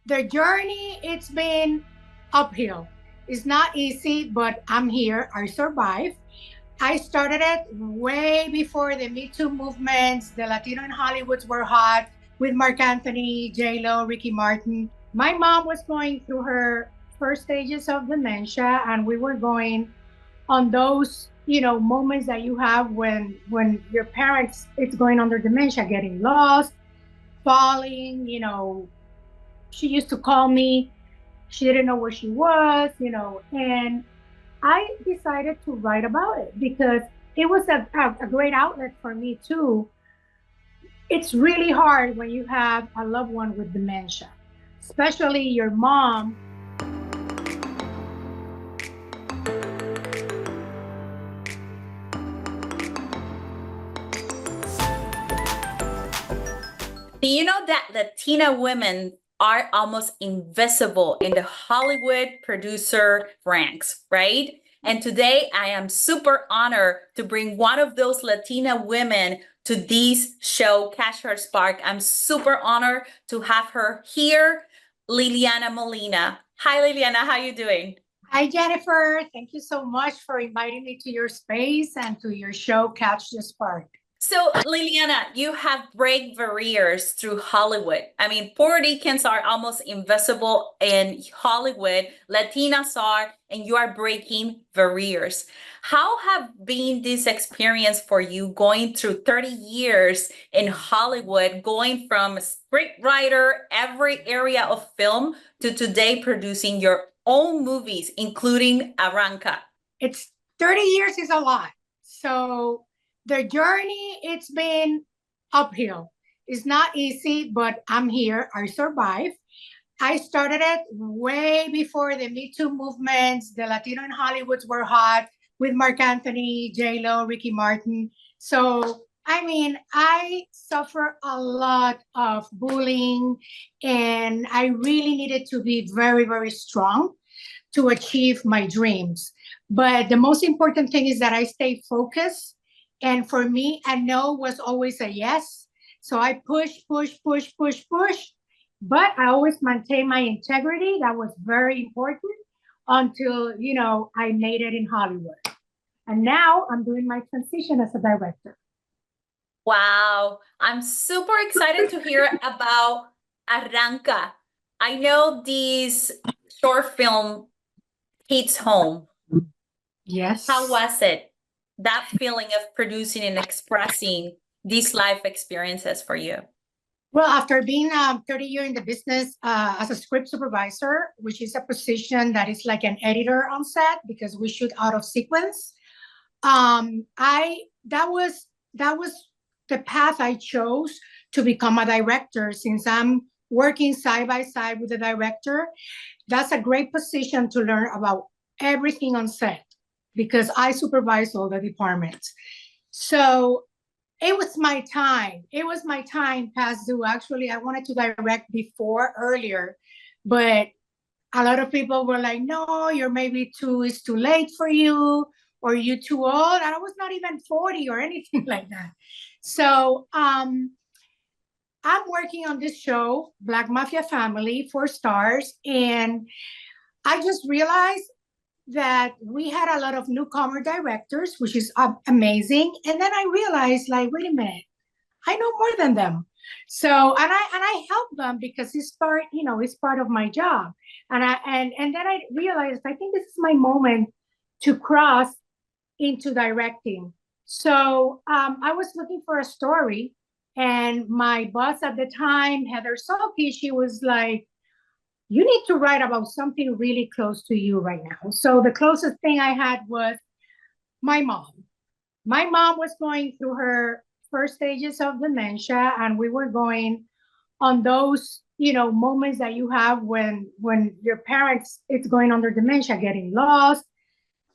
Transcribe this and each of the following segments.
The journey, it's been uphill. It's not easy, but I'm here. I survived. I started it way before the Me Too movements. The Latino in Hollywoods were hot with Mark Anthony, J Lo, Ricky Martin. My mom was going through her first stages of dementia, and we were going on those moments that you have when your parents it's going under dementia, getting lost, falling. She used to call me. She didn't know where she was, and I decided to write about it because it was a great outlet for me too. It's really hard when you have a loved one with dementia, especially your mom. Do you know that Latina women are almost invisible in the Hollywood producer ranks, right? And today I am super honored to bring one of those Latina women to this show, Catch Her Spark. I'm super honored to have her here, Liliana Molina. Hi, Liliana, how you doing? Hi, Jennifer. Thank you so much for inviting me to your space and to your show, Catch the Spark. So, Liliana, you have break barriers through Hollywood. I mean, Puerto Ricans are almost invisible in Hollywood, Latinas are, and you are breaking barriers. How have been this experience for you going through 30 years in Hollywood, going from scriptwriter, every area of film, to today producing your own movies, including Arranca? It's 30 years is a lot. So the journey, it's been uphill. It's not easy, but I'm here. I survived. I started it way before the Me Too movements. The Latino in Hollywoods were hot with Mark Anthony, J Lo, Ricky Martin. So, I mean, I suffer a lot of bullying, and I really needed to be very, very strong to achieve my dreams. But the most important thing is that I stay focused. And for me, a no was always a yes. So I push, push, push, push, push. But I always maintain my integrity. That was very important until, I made it in Hollywood. And now I'm doing my transition as a director. Wow, I'm super excited to hear about Arranca. I know this short film hits home. Yes. How was it? That feeling of producing and expressing these life experiences for you? Well, after being 30 years in the business as a script supervisor, which is a position that is like an editor on set because we shoot out of sequence, I that was the path I chose to become a director. Since I'm working side by side with the director, that's a great position to learn about everything on set because I supervise all the departments. So it was my time. It was my time past due. Actually, I wanted to direct earlier, but a lot of people were like, no, it's too late for you, or you're too old. And I was not even 40 or anything like that. So I'm working on this show, Black Mafia Family, 4 stars. And I just realized that we had a lot of newcomer directors, which is amazing. And then I realized, like, wait a minute, I know more than them. So, and I help them because it's part of my job. And then I realized, I think this is my moment to cross into directing. So I was looking for a story, and my boss at the time, Heather Sulky, she was like, you need to write about something really close to you right now. So the closest thing I had was my mom. My mom was going through her first stages of dementia, and we were going on those, moments that you have when your parents, it's going under dementia, getting lost,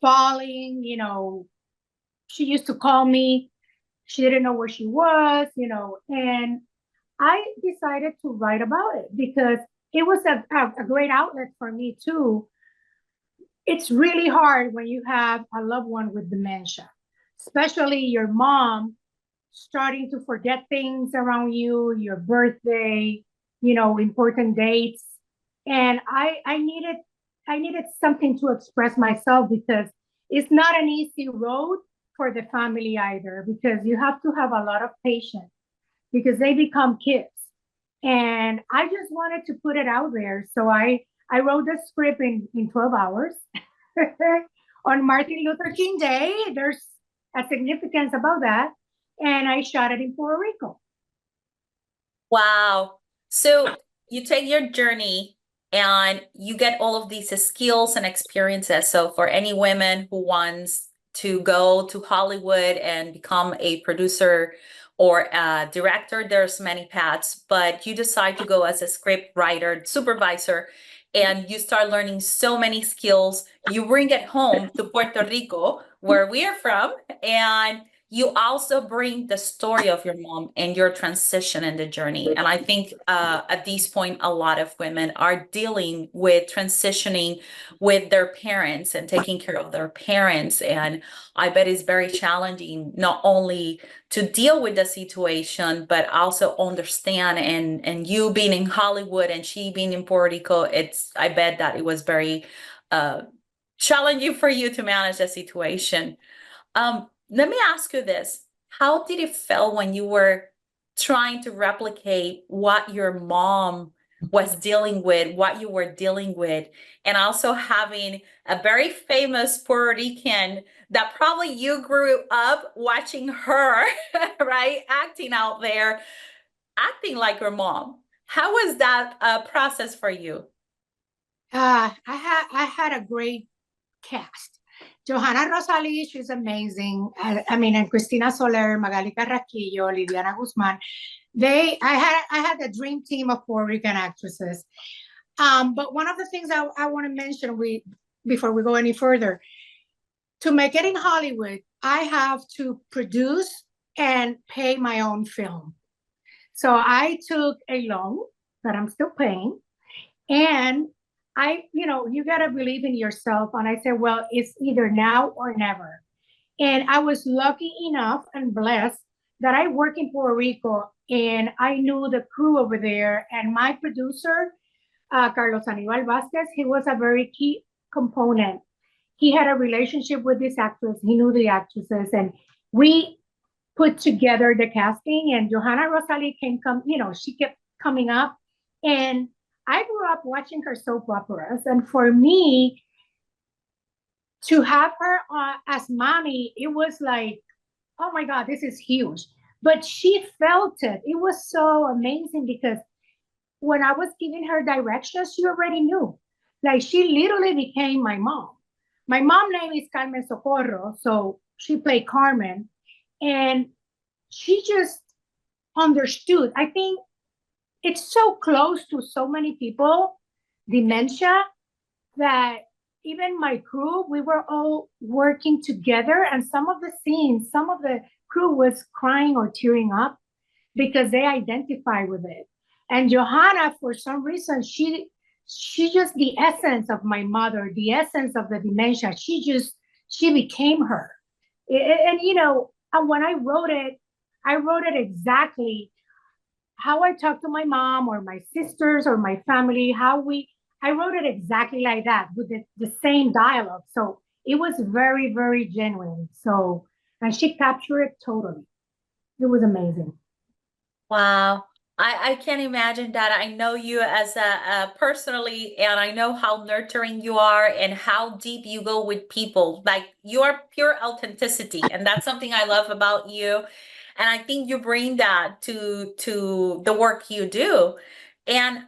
falling, she used to call me. She didn't know where she was, and I decided to write about it because it was a great outlet for me too. It's really hard when you have a loved one with dementia, especially your mom starting to forget things around you, your birthday, important dates. And I needed something to express myself because it's not an easy road for the family either, because you have to have a lot of patience because they become kids. And I just wanted to put it out there. So I wrote the script in 12 hours on Martin Luther King Day. There's a significance about that. And I shot it in Puerto Rico. Wow. So you take your journey and you get all of these skills and experiences. So for any women who wants to go to Hollywood and become a producer or a director, there's many paths, but you decide to go as a script writer, supervisor, and you start learning so many skills. You bring it home to Puerto Rico, where we are from, and you also bring the story of your mom and your transition in the journey. And I think at this point, a lot of women are dealing with transitioning with their parents and taking care of their parents. And I bet it's very challenging, not only to deal with the situation, but also understand. And you being in Hollywood and she being in Puerto Rico, I bet that it was very challenging for you to manage the situation. Let me ask you this. How did it feel when you were trying to replicate what your mom was dealing with, what you were dealing with, and also having a very famous Puerto Rican that probably you grew up watching her, right? Acting out there, acting like your mom. How was that process for you? I had a great cast. Johanna Rosalie, she's amazing. I mean, and Cristina Soler, Magali Carrasquillo, Liliana Guzman. I had a dream team of Puerto Rican actresses. But one of the things I want to mention before we go any further, to make it in Hollywood, I have to produce and pay my own film. So I took a loan that I'm still paying, and you got to believe in yourself. And I said, well, it's either now or never. And I was lucky enough and blessed that I work in Puerto Rico and I knew the crew over there. And my producer, Carlos Aníbal Vázquez, he was a very key component. He had a relationship with this actress. He knew the actresses, and we put together the casting. And Johanna Rosalie she kept coming up. And I grew up watching her soap operas, and for me to have her as mommy, it was like, oh my God, this is huge. But she felt it. It was so amazing because when I was giving her directions, she already knew. Like, she literally became my mom. My mom name is Carmen Socorro, so she played Carmen, and she just understood. I think it's so close to so many people, dementia, that even my crew, we were all working together. And some of the scenes, some of the crew was crying or tearing up because they identify with it. And Johanna, for some reason, she just the essence of my mother, the essence of the dementia. She became her. And when I wrote it exactly how I talk to my mom or my sisters or my family, I wrote it exactly like that with the same dialogue. So it was very, very genuine. So, and she captured it totally. It was amazing. Wow. I can't imagine that. I know you as personally, and I know how nurturing you are and how deep you go with people. Like, you are pure authenticity, and that's something I love about you. And I think you bring that to the work you do. And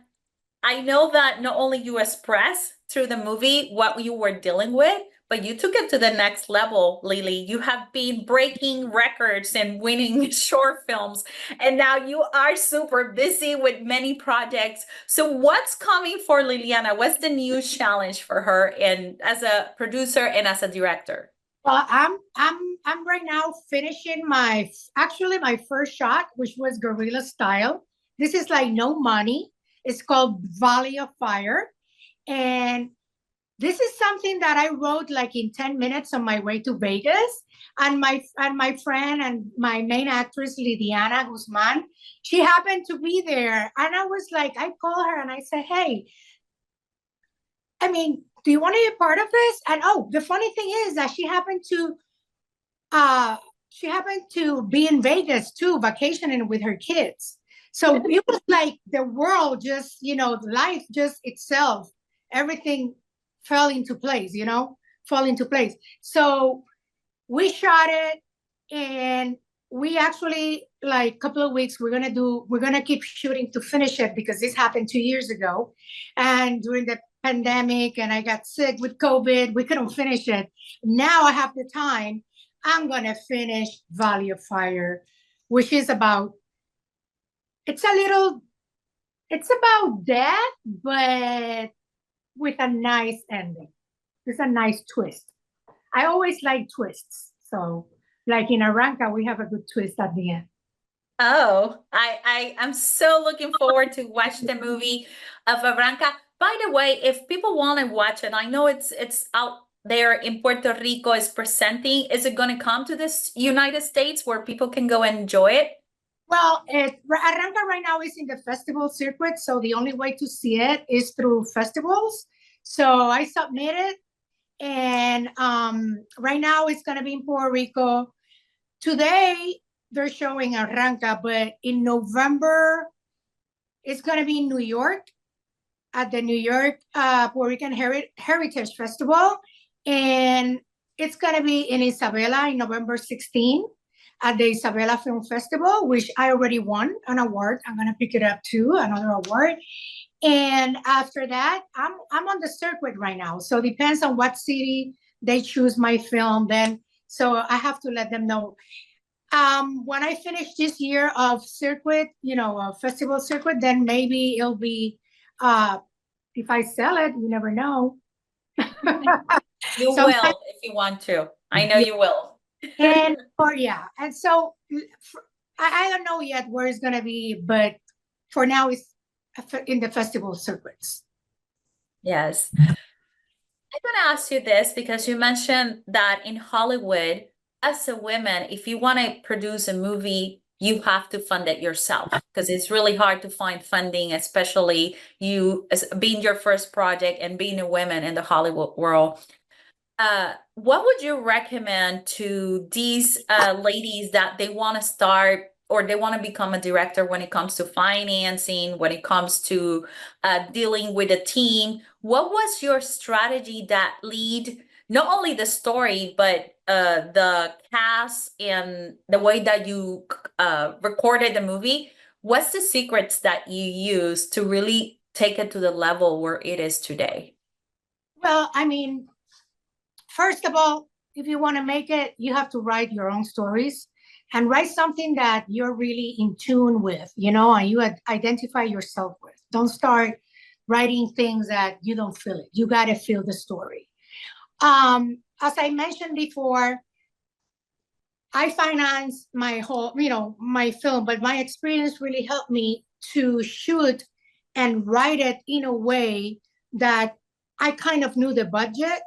I know that not only you express through the movie what you were dealing with, but you took it to the next level, Lily. You have been breaking records and winning short films, and now you are super busy with many projects. So what's coming for Liliana? What's the new challenge for her, and as a producer and as a director? Well, I'm right now finishing my first shot, which was guerrilla style. This is like no money. It's called Valley of Fire. And this is something that I wrote like in 10 minutes on my way to Vegas. And my friend and my main actress, Liliana Guzman, she happened to be there. And I was like, I called her and I said, hey, I mean, do you want to be a part of this? And oh, the funny thing is that uh she happened to be in Vegas too, vacationing with her kids. So it was like the world just, life just itself, everything fell into place, fall into place. So we shot it, and we actually, like, a couple of weeks, we're gonna keep shooting to finish it, because this happened 2 years ago, and during the pandemic, and I got sick with COVID, we couldn't finish it. Now I have the time. I'm gonna finish Valley of Fire, which is about, it's a little, it's about death, but with a nice ending. It's a nice twist. I always like twists. So, like in Arranca, we have a good twist at the end. Oh, I'm so looking forward to watch the movie of Arranca. By the way, if people want to watch it, I know it's out there in Puerto Rico is presenting. Is it going to come to this United States where people can go and enjoy it? Well, Arranca right now is in the festival circuit, so the only way to see it is through festivals. So I submitted, and right now it's gonna be in Puerto Rico. Today they're showing Arranca, but in November it's gonna be in New York at the New York Puerto Rican Heritage Festival, and it's gonna be in Isabela in November 16 at the Isabela Film Festival, which I already won an award. I'm gonna pick it up too, another award. And after that, I'm on the circuit right now. So it depends on what city they choose my film. Then, so I have to let them know. When I finish this year of circuit, festival circuit, then maybe it'll be, if I sell it, you never know. You will if you want to. I know you will. And and so I don't know yet where it's gonna be, but for now it's in the festival circuits. Yes. I'm going to ask you this because you mentioned that in Hollywood, as a woman, if you want to produce a movie, you have to fund it yourself because it's really hard to find funding, especially you as being your first project and being a woman in the Hollywood world. What would you recommend to these ladies that they want to start or they want to become a director when it comes to financing, when it comes to dealing with a team? What was your strategy that lead not only the story, but the cast and the way that you recorded the movie? What's the secrets that you use to really take it to the level where it is today? Well, I mean, first of all, if you want to make it, you have to write your own stories and write something that you're really in tune with, and you identify yourself with. Don't start writing things that you don't feel it. You got to feel the story. As I mentioned before, I finance my whole, my film, but my experience really helped me to shoot and write it in a way that I kind of knew the budget.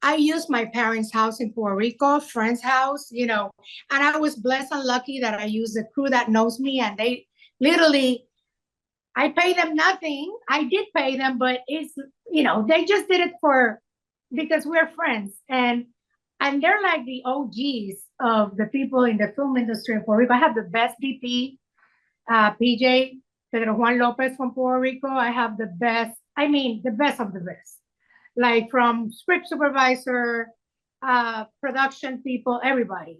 I used my parents' house in Puerto Rico, friend's house, and I was blessed and lucky that I used a crew that knows me, and they literally, I pay them nothing. I did pay them, but it's, they just did it because we're friends, and they're like the OGs of the people in the film industry in Puerto Rico. I have the best DP, PJ, Pedro Juan Lopez from Puerto Rico. I have the best of the best. Like from script supervisor, production people, everybody.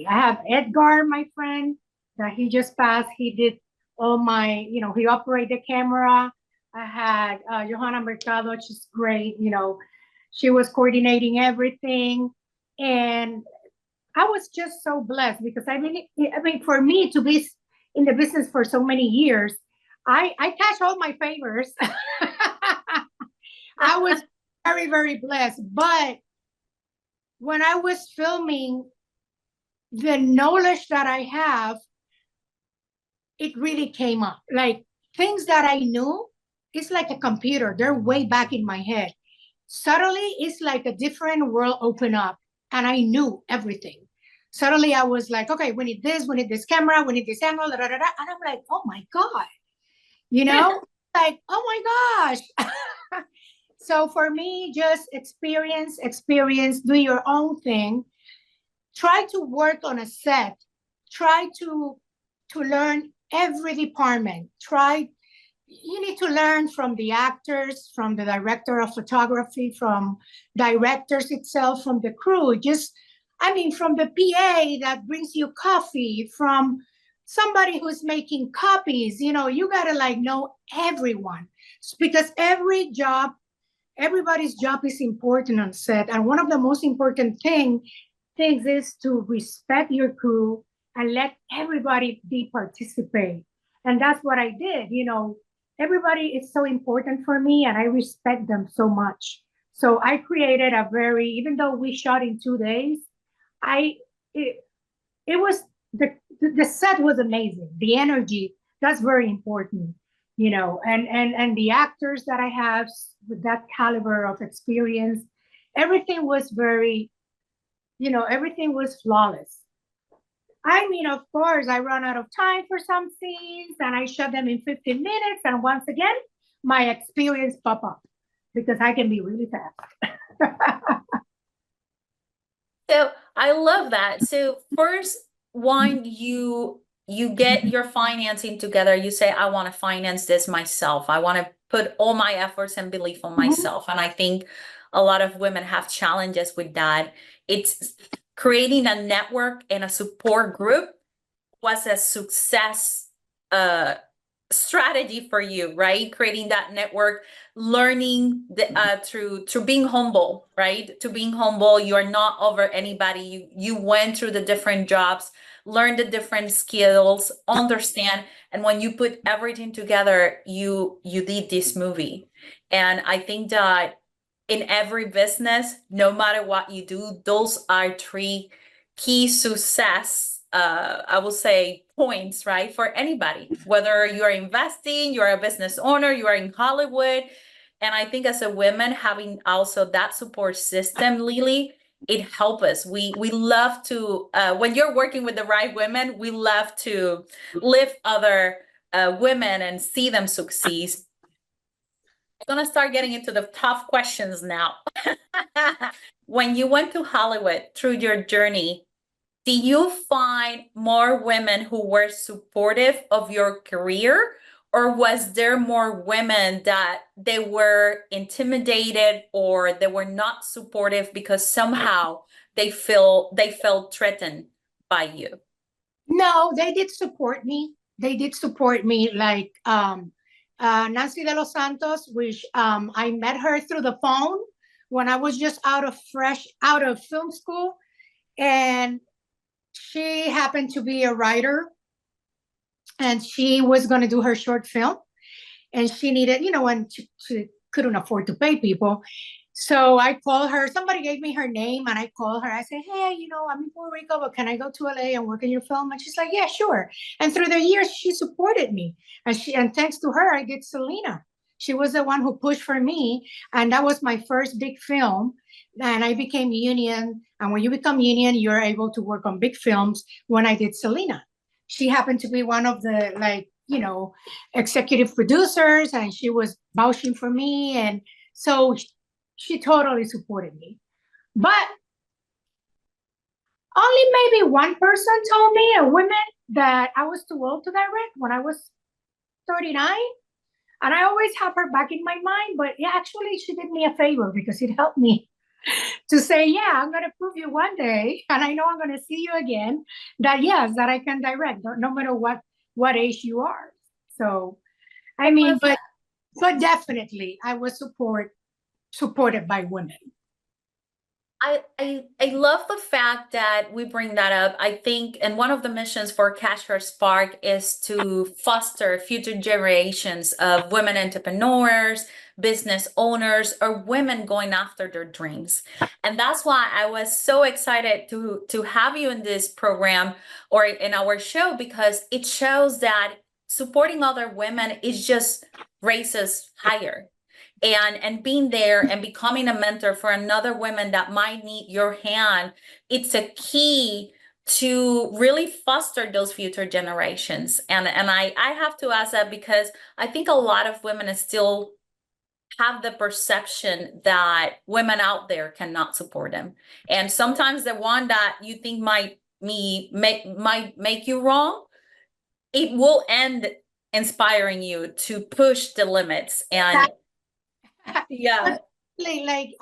I have Edgar, my friend, that he just passed. He did all my, he operated the camera. I had Johanna Mercado, she's great. She was coordinating everything. And I was just so blessed because I mean, for me to be in the business for so many years, I catch all my favors. I was very, very blessed. But when I was filming, the knowledge that I have, it really came up. Like things that I knew, it's like a computer. They're way back in my head. Suddenly, it's like a different world opened up, and I knew everything. Suddenly, I was like, okay, we need this camera, we need this angle, da, da, da, da. And I'm like, oh my God, like, oh my gosh. So for me, just experience, do your own thing. Try to work on a set. Try to learn every department. You need to learn from the actors, from the director of photography, from directors itself, from the crew. From the PA that brings you coffee, from somebody who's making copies. You gotta know everyone, because everybody's job is important on set. And one of the most important things is to respect your crew and let everybody be participate. And that's what I did. Everybody is so important for me, and I respect them so much. So I created even though we shot in 2 days, I it, it was the set was amazing. The energy, that's very important, and the actors that I have with that caliber of experience, everything was everything was flawless. Of course, I run out of time for some scenes and I shot them in 15 minutes. And once again, my experience pop up because I can be really fast. So I love that. So first, one, you get your financing together. You say, I want to finance this myself. I want to put all my efforts and belief on myself. And I think a lot of women have challenges with that. It's creating a network and a support group was a success strategy for you, right? Creating that network, learning through being humble, right? To being humble, you are not over anybody. You went through the different jobs, learned the different skills, understand, and when you put everything together, you did this movie. And I think that in every business, no matter what you do, those are three key success I will say points, right? For anybody, whether you are investing, you are a business owner, you are in Hollywood. And I think as a woman, having also that support system, Lily, it helps us. We love to, when you're working with the right women, we love to lift other women and see them succeed. I'm gonna start getting into the tough questions now. When you went to Hollywood through your journey, do you find more women who were supportive of your career, or was there more women that they were intimidated or they were not supportive because somehow they felt threatened by you? No, they did support me. Like Nancy de los Santos, which I met her through the phone when I was just out of film school. And she happened to be a writer, and she was going to do her short film, and she needed, and she couldn't afford to pay people. So I called her. Somebody gave me her name, and I called her. I said, hey, I'm in Puerto Rico, but can I go to LA and work in your film? And she's like, yeah, sure. And through the years, she supported me. And thanks to her, I did Selena. She was the one who pushed for me. And that was my first big film. And I became union. And when you become union, you're able to work on big films. When I did Selena, she happened to be one of the executive producers, and she was vouching for me. And so she totally supported me. But only maybe one person told me, a woman, that I was too old to direct when I was 39. And I always have her back in my mind. But yeah, actually, she did me a favor because it helped me to say, yeah, I'm going to prove you one day, and I know I'm going to see you again, that yes, that I can direct, no matter what age you are. So, but definitely, I was supported by women. I love the fact that we bring that up. I think, and one of the missions for Catch Her Spark is to foster future generations of women entrepreneurs, business owners, or women going after their dreams. And that's why I was so excited to have you in this program or in our show, because it shows that supporting other women is just raises higher. And being there and becoming a mentor for another woman that might need your hand, it's a key to really foster those future generations. And I have to ask that because I think a lot of women are still have the perception that women out there cannot support them. And sometimes the one that you think might make you wrong, it will end inspiring you to push the limits. And yeah. Like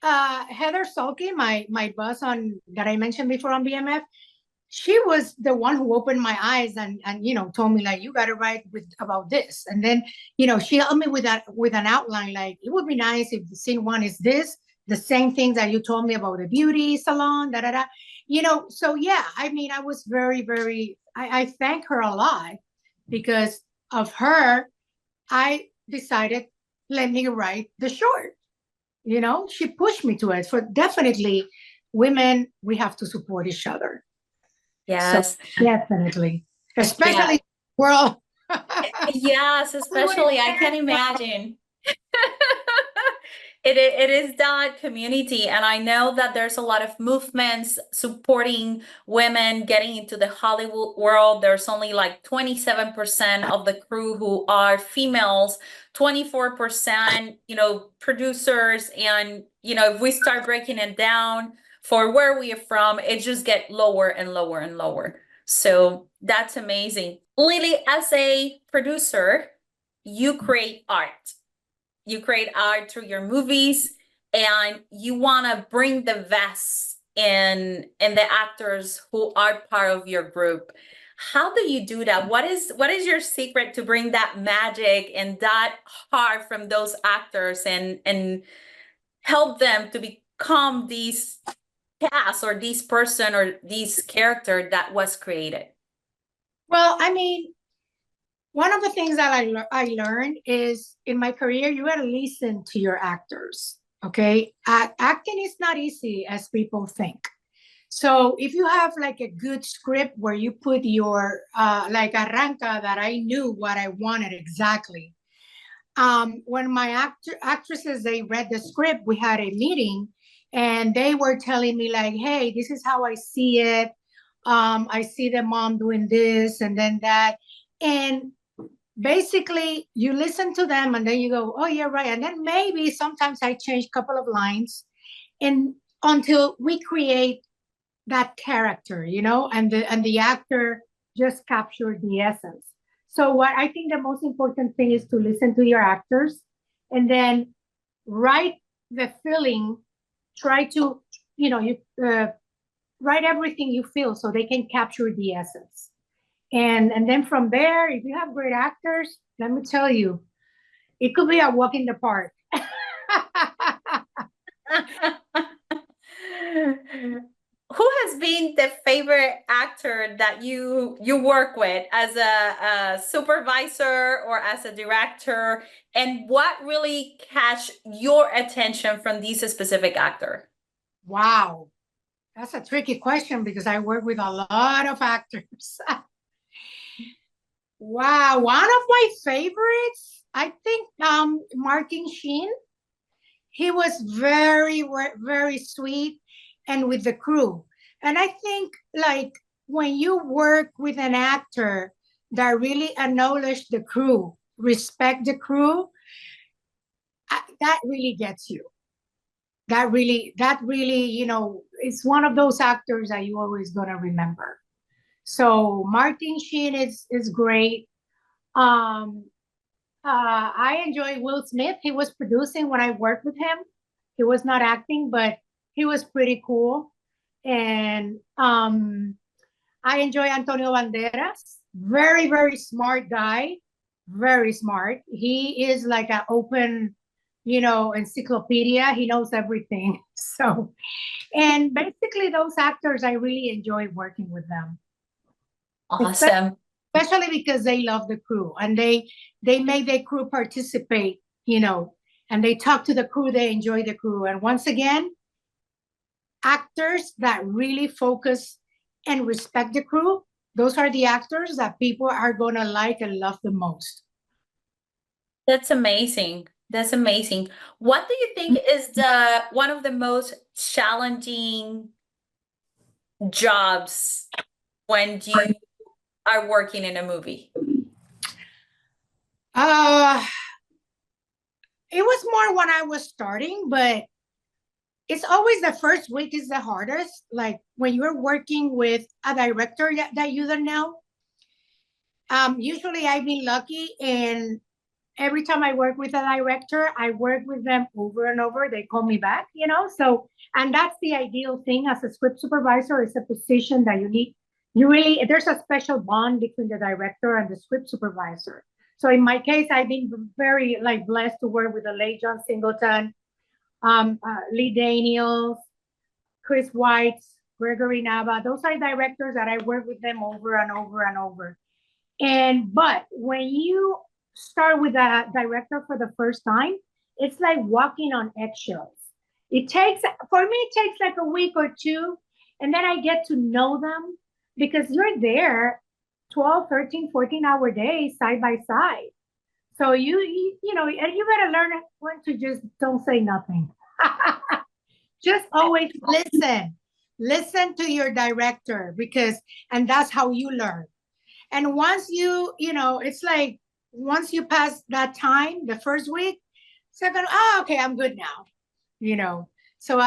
Heather Sulky, my boss that I mentioned before on BMF, she was the one who opened my eyes and told me, like, you got to write about this. And then she helped me with an outline, like, it would be nice if the scene one is this, the same thing that you told me about the beauty salon, so yeah, I mean, I was very, very, I thank her a lot. Because of her, I decided, let me write the short. She pushed me to it. For definitely, women, we have to support each other. Yes. So, definitely. Especially world. Yes, especially, I can imagine. It is that community, and I know that there's a lot of movements supporting women getting into the Hollywood world. There's only like 27% of the crew who are females, 24%, producers, and if we start breaking it down for where we are from, it just get lower and lower and lower. So that's amazing. Lily, as a producer, you create art. You create art through your movies, and you want to bring the best in the actors who are part of your group. How do you do that? What is your secret to bring that magic and that heart from those actors and help them to become these cast or this person or this character that was created? Well, I mean, one of the things that I learned is, in my career, you got to listen to your actors. Okay, acting is not easy as people think. So if you have like a good script where you put your like Arranca, that I knew what I wanted exactly. When my actresses, they read the script, we had a meeting, and they were telling me, like, hey, this is how I see it. I see the mom doing this and then that. And basically, you listen to them and then you go, oh, yeah, right. And then maybe sometimes I change a couple of lines, and until we create that character, and the actor just captured the essence. So what I think the most important thing is to listen to your actors, and then write the feeling. Try to, you write everything you feel so they can capture the essence. And then from there, if you have great actors, let me tell you, it could be a walk in the park. Who has been the favorite actor that you work with as a supervisor or as a director, and what really catch your attention from this specific actor? Wow, that's a tricky question because I work with a lot of actors. Wow, one of my favorites, I think, Martin Sheen. He was very, very sweet and with the crew. And I think, like, when you work with an actor that really acknowledge the crew, respect the crew, that really gets you. That really, it's one of those actors that you always gonna remember. So Martin Sheen is great. I enjoy Will Smith. He was producing when I worked with him. He was not acting, but he was pretty cool. And I enjoy Antonio Banderas. Very, very smart guy. Very smart. He is like an open, encyclopedia. He knows everything. So, and basically those actors, I really enjoy working with them. Awesome. Especially because they love the crew, and they make their crew participate, and they talk to the crew, they enjoy the crew. And once again, actors that really focus and respect the crew, those are the actors that people are gonna like and love the most. That's amazing. That's amazing. What do you think is one of the most challenging jobs when you are working in a movie? It was more when I was starting, but it's always the first week is the hardest. Like when you're working with a director that you don't know. Usually I've been lucky, and every time I work with a director, I work with them over and over. They call me back, you know. So, and that's the ideal thing as a script supervisor. It's a position that you need. You really, there's a special bond between the director and the script supervisor. So in my case, I've been very like blessed to work with the late John Singleton, Lee Daniels, Chris White, Gregory Nava. Those are directors that I work with them over and over and over. And but when you start with a director for the first time, it's like walking on eggshells. It takes, for me, it takes like a week or two, and then I get to know them because you're there 12, 13, 14-hour days side by side. So you know, and you gotta learn when to just don't say nothing. Just always listen. Listen to your director because, and that's how you learn. And once you know, it's like once you pass that time, the first week, second, oh, okay, I'm good now, you know. So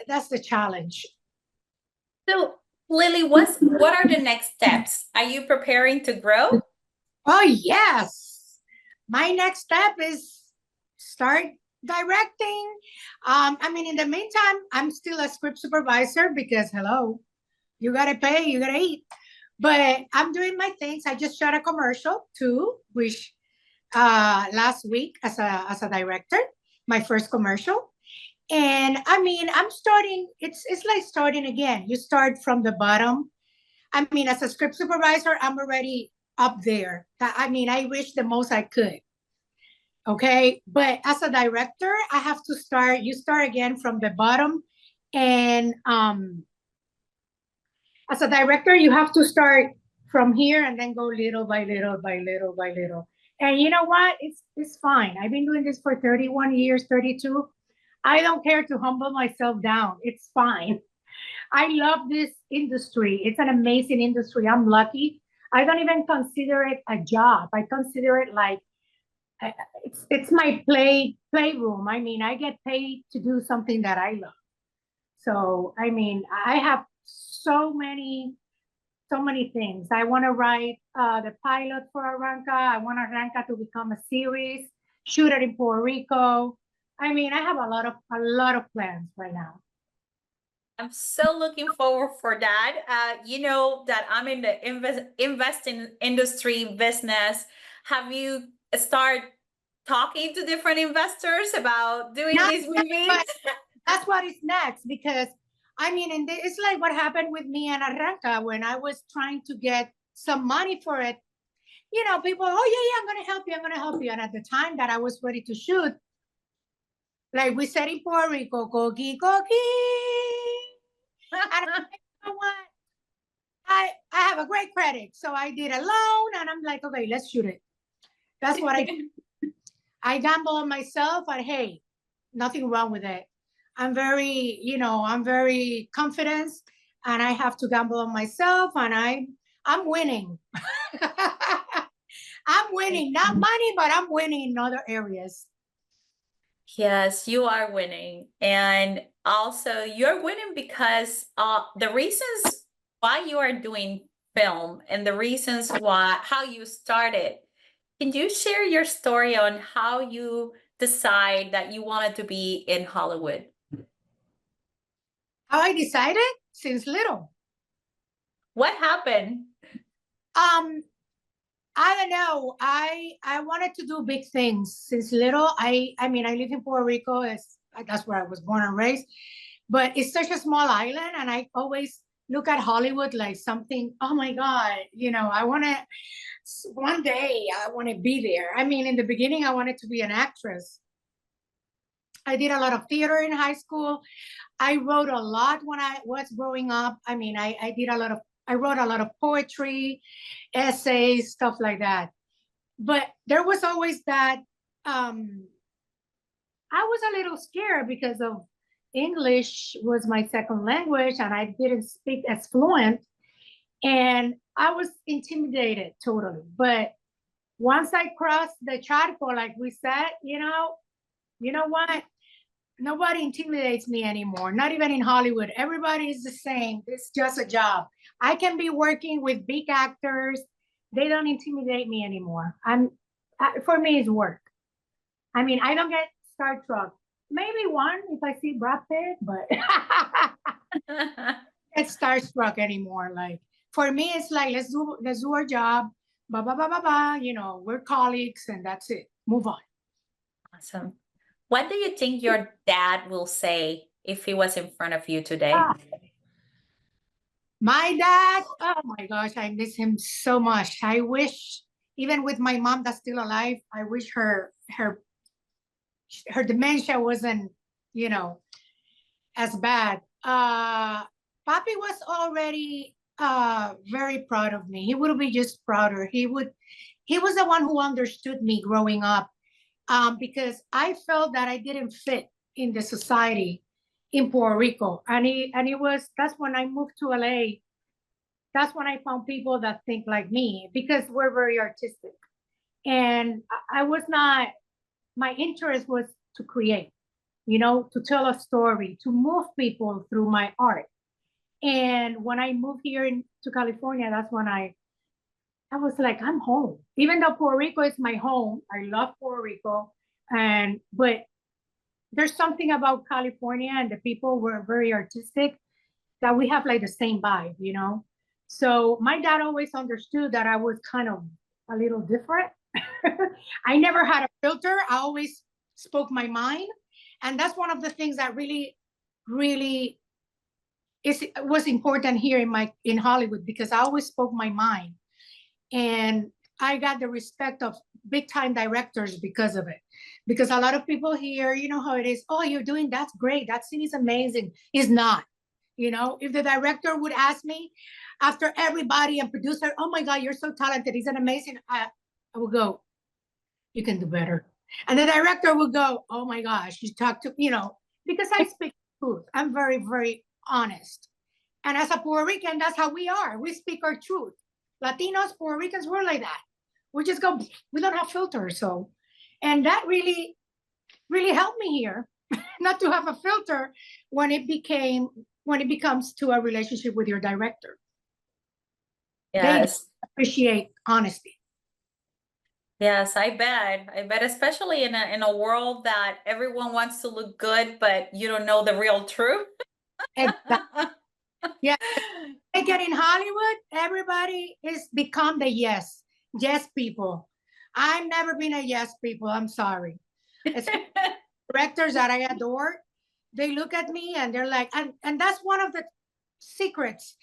that's the challenge. So, Lily, what are the next steps? Are you preparing to grow? Oh, yes. My next step is start directing. I mean, in the meantime, I'm still a script supervisor because, hello, you got to pay, you got to eat. But I'm doing my things. I just shot a commercial too, which last week as a director, my first commercial. And I mean, I'm starting, it's like starting again. You start from the bottom. I mean, as a script supervisor, I'm already up there. I mean, I wish the most I could. Okay. But as a director, I have to start, you start again from the bottom. And as a director, you have to start from here and then go little by little by little by little. And you know what? It's fine. I've been doing this for 31 years, 32. I don't care to humble myself down. It's fine. I love this industry. It's an amazing industry. I'm lucky. I don't even consider it a job. I consider it like it's my playroom. I mean, I get paid to do something that I love. So I mean, I have so many things. I want to write the pilot for Arranca. I want Arranca to become a series, shoot it in Puerto Rico. I mean, I have a lot of plans right now. I'm so looking forward for that. You know that I'm in the investing industry business. Have you start talking to different investors about doing Not these yet, movies? but that's what is next because I mean, and it's like what happened with me and Arranca when I was trying to get some money for it. You know, people, oh yeah, I'm gonna help you, I'm gonna help you. And at the time that I was ready to shoot, like we said in Puerto Rico, coqui coqui. And I'm like, you know what? I have a great credit. So I did a loan and I'm like, okay, let's shoot it. That's what I did. I gamble on myself, but hey, nothing wrong with it. I'm very, you know, I'm very confident and I have to gamble on myself and I'm winning. I'm winning, not money, but I'm winning in other areas. Yes, you are winning. And also you're winning because the reasons why you are doing film and the reasons why how you started. Can you share your story on how you decide that you wanted to be in Hollywood? How I decided since little. What happened? Um, I don't know. I wanted to do big things since little. I mean I live in Puerto Rico. That's where I was born and raised. But it's such a small island, and I always look at Hollywood like something. Oh my God! You know, I want to one day. I want to be there. I mean, in the beginning, I wanted to be an actress. I did a lot of theater in high school. I wrote a lot when I was growing up. I mean, I wrote a lot of poetry, essays, stuff like that. But there was always that I was a little scared because of English was my second language and I didn't speak as fluent. And I was intimidated totally. But once I crossed the charco, like we said, you know, You know what? Nobody intimidates me anymore, not even in Hollywood. Everybody is the same. It's just a job. I can be working with big actors. They don't intimidate me anymore. For me, it's work. I mean, I don't get starstruck. Maybe one if I see Brad Pitt, but get starstruck anymore. Like for me, it's like let's do our job. Ba ba ba ba ba. You know, we're colleagues, and that's it. Move on. Awesome. What do you think your dad will say if he was in front of you today? Ah, my dad, oh my gosh, I miss him so much. I wish, even with my mom that's still alive, I wish her dementia wasn't, you know, as bad. Papi was already very proud of me. He would be just prouder. He was the one who understood me growing up, because I felt that I didn't fit in the society in Puerto Rico. That's when I moved to LA. That's when I found people that think like me, because we're very artistic. And I was not, my interest was to create, to tell a story, to move people through my art. And when I moved here to California, that's when I was like, I'm home. Even though Puerto Rico is my home, I love Puerto Rico. But there's something about California, and the people were very artistic, that we have like the same vibe. So my dad always understood that I was kind of a little different. I never had a filter. I always spoke my mind. And that's one of the things that really, really was important here in Hollywood, because I always spoke my mind. And I got the respect of big time directors because of it. Because a lot of people here, you know how it is. Oh, you're doing that's great. That scene is amazing. It's not. If the director would ask me after everybody and producer, oh my God, you're so talented. He's an amazing. I would go, you can do better. And the director would go, oh my gosh, you talk to, because I speak truth. I'm very, very honest. And as a Puerto Rican, that's how we are. We speak our truth. Latinos, Puerto Ricans, we're like that. We just go, we don't have filters. So, and that really, really helped me here, not to have a filter when it becomes to a relationship with your director. Yes. They appreciate honesty. Yes, I bet, especially in a world that everyone wants to look good, but you don't know the real truth. Exactly. Yeah. Like in Hollywood, everybody is become the yes people. I've never been a yes people. I'm sorry. It's directors that I adore. They look at me and they're like, and that's one of the secrets.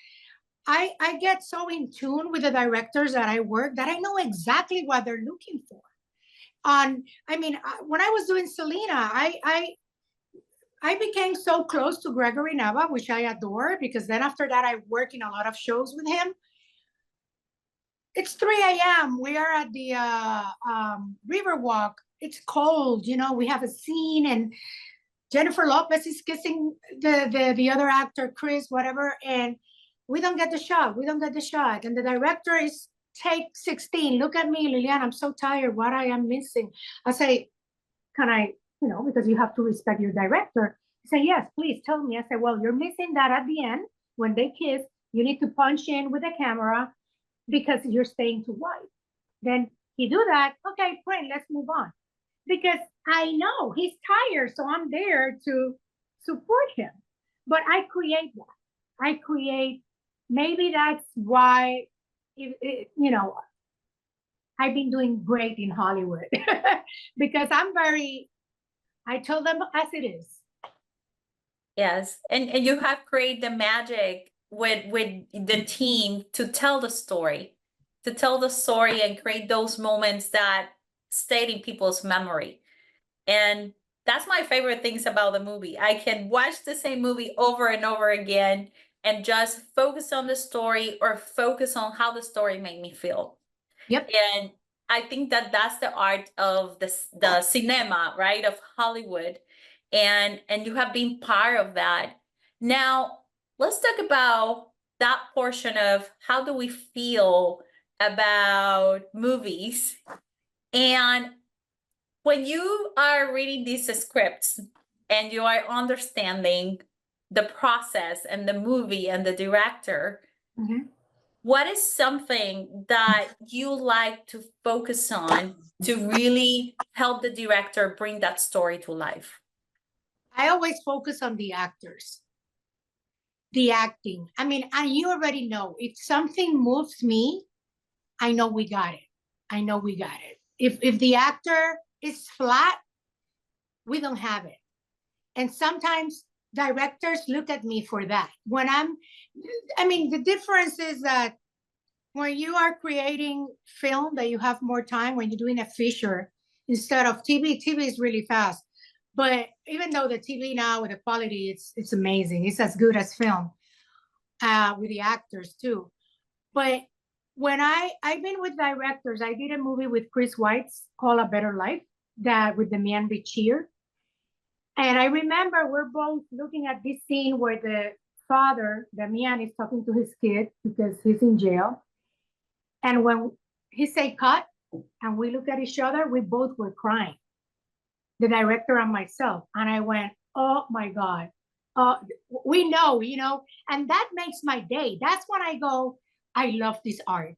I get so in tune with the directors that I work that I know exactly what they're looking for. When I was doing Selena, I became so close to Gregory Nava, which I adore, because then after that, I work in a lot of shows with him. It's 3 a.m. We are at the Riverwalk. It's cold, we have a scene, and Jennifer Lopez is kissing the other actor, Chris, whatever, and we don't get the shot. And the director is take 16. Look at me, Liliana, I'm so tired. What I am missing. I say, can I, because you have to respect your director. He say, yes, please tell me. I say, well, you're missing that at the end when they kiss. You need to punch in with the camera because you're staying too wide. Then he do that. Okay, friend, let's move on. Because I know he's tired, so I'm there to support him. But I create that. Maybe that's why, I've been doing great in Hollywood because I tell them as it is. Yes, and you have created the magic with the team to tell the story, and create those moments that stayed in people's memory. And that's my favorite things about the movie. I can watch the same movie over and over again and just focus on the story or focus on how the story made me feel. Yep. And I think that that's the art of the cinema, right, of Hollywood. And you have been part of that. Now, let's talk about that portion of how do we feel about movies, and when you are reading these scripts and you are understanding the process and the movie and the director, what is something that you like to focus on to really help the director bring that story to life? I always focus on the actors, the acting. I mean, and you already know, if something moves me, I know we got it. I know we got it. If the actor is flat, we don't have it. And sometimes directors look at me for that. I mean, the difference is that when you are creating film, that you have more time, when you're doing a feature instead of TV is really fast. But even though the TV now with the quality, it's amazing. It's as good as film with the actors too. But when I've been with directors, I did a movie with Chris Weitz called A Better Life, that with Demian Bichir. And I remember we're both looking at this scene where the father, Damian, is talking to his kid because he's in jail. And when he said cut, and we looked at each other, we both were crying, the director and myself. And I went, oh my God, we know, and that makes my day. That's when I go, I love this art.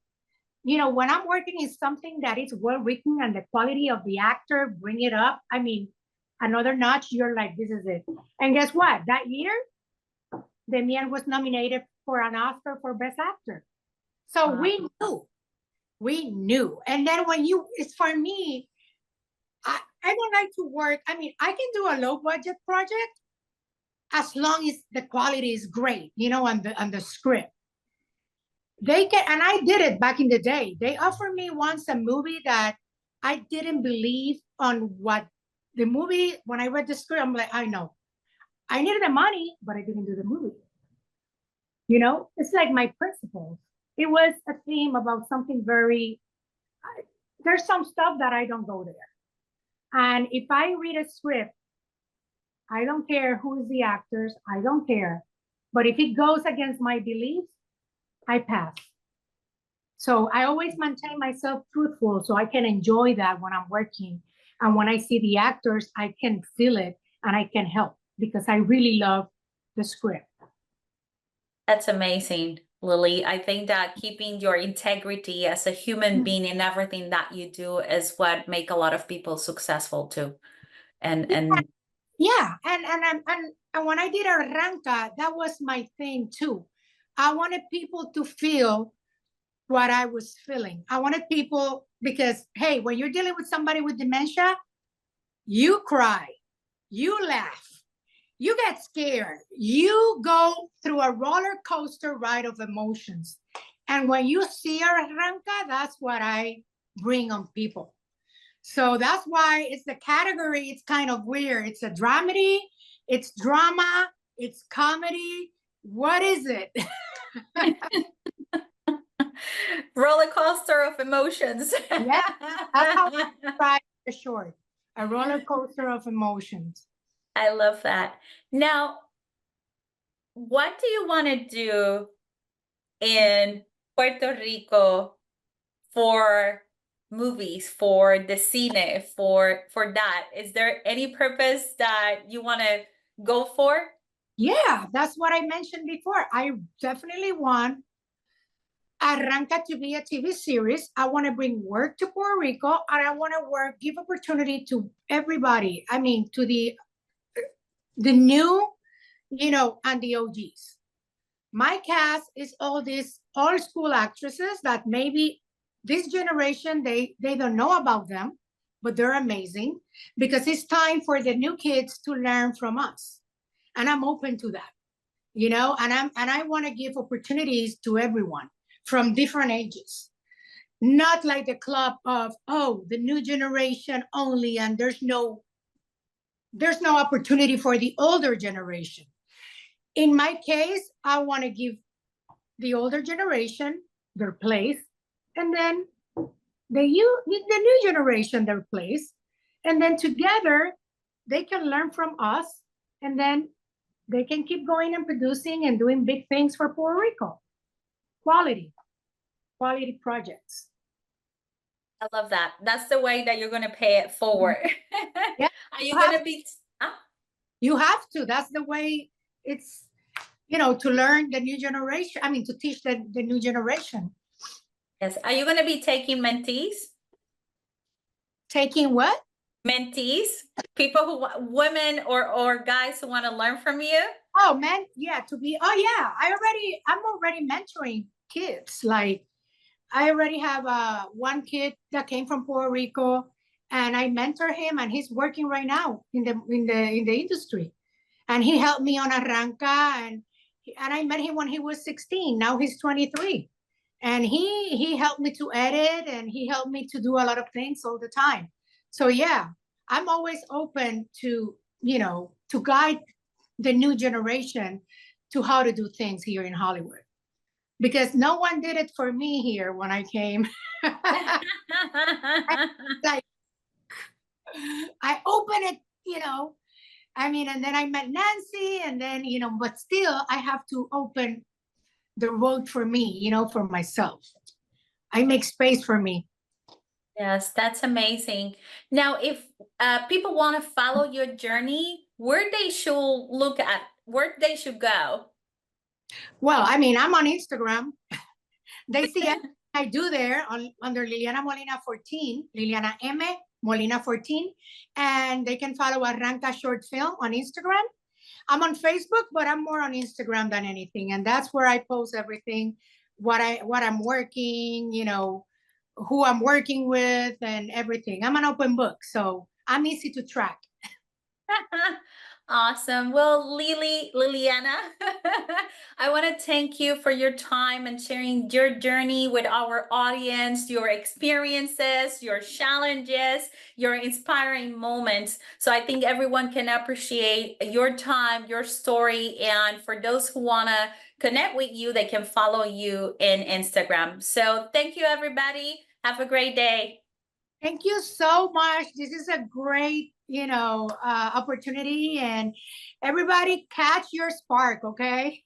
When I'm working in something that is well written and the quality of the actor, bring it up. I mean, another notch, you're like, this is it. And guess what? That year, Demian was nominated for an Oscar for Best Actor. So we knew. And then it's for me, I don't like to work. I mean, I can do a low budget project as long as the quality is great, on the script. They can, and I did it back in the day. They offered me once a movie that I didn't believe on what the movie, when I read the script, I'm like, I know. I needed the money, but I didn't do the movie. It's like my principles. It was a theme about something there's some stuff that I don't go there. And if I read a script, I don't care who is the actors, I don't care. But if it goes against my beliefs, I pass. So I always maintain myself truthful so I can enjoy that when I'm working. And when I see the actors, I can feel it and I can help because I really love the script. That's amazing, Lily. I think that keeping your integrity as a human being in everything that you do is what make a lot of people successful too. And yeah, and when I did Arranca, that was my thing too. I wanted people to feel what I was feeling. I wanted people, because hey, when you're dealing with somebody with dementia, you cry, you laugh, you get scared, you go through a roller coaster ride of emotions. And when you see Arranca, that's what I bring on people. So that's why it's the category, it's kind of weird. It's a dramedy, it's drama, it's comedy. What is it? roller coaster of emotions. Yeah, that's how I describe the short, a roller coaster of emotions. I love that. Now, what do you want to do in Puerto Rico for movies, for the cine, for that? Is there any purpose that you want to go for? Yeah, that's what I mentioned before. I definitely want Arranca to be a TV series. I want to bring work to Puerto Rico, and I want to give opportunity to everybody. I mean, to the new, and the OGs. My cast is all these old school actresses that maybe this generation, they don't know about them, but they're amazing because it's time for the new kids to learn from us. And I'm open to that, and I want to give opportunities to everyone from different ages. Not like the club of, oh, the new generation only, and there's no opportunity for the older generation. In my case, I want to give the older generation their place, and then the new generation their place, and then together they can learn from us, and then they can keep going and producing and doing big things for Puerto Rico. Quality projects. I love that. That's the way that you're gonna pay it forward. Yeah, Are you you have, gonna be? Huh? you have to. That's the way it's, you know, to learn the new generation. I mean, to teach the new generation. Yes. Are you gonna be taking mentees? Taking what? Mentees, people women or guys who want to learn from you. Oh man, yeah, to be, oh yeah, I'm already mentoring kids. Like I already have one kid that came from Puerto Rico, and I mentor him, and he's working right now in the industry. And he helped me on Arranca, and I met him when he was 16. Now he's 23. And he helped me to edit, and he helped me to do a lot of things all the time. So yeah, I'm always open to, you know, to guide the new generation to how to do things here in Hollywood, because no one did it for me here when I came. Like I open it, you know. I mean, and then I met Nancy, and then, you know, but still I have to open the road for me, you know, for myself. I make space for me. Yes, that's amazing. Now, if people want to follow your journey, where they should look at, where they should go. Well, I mean, I'm on Instagram. They see everything I do there under Liliana Molina 14, Liliana M Molina 14, and they can follow Arranca Short Film on Instagram. I'm on Facebook, but I'm more on Instagram than anything, and that's where I post everything, what I'm working, you know, who I'm working with, and everything. I'm an open book, so I'm easy to track. Awesome. Well, Liliana, I want to thank you for your time and sharing your journey with our audience, your experiences, your challenges, your inspiring moments. So I think everyone can appreciate your time, your story. And for those who want to connect with you, they can follow you in Instagram. So thank you, everybody. Have a great day. Thank you so much. This is a great, you know, opportunity, and everybody catch your spark, okay?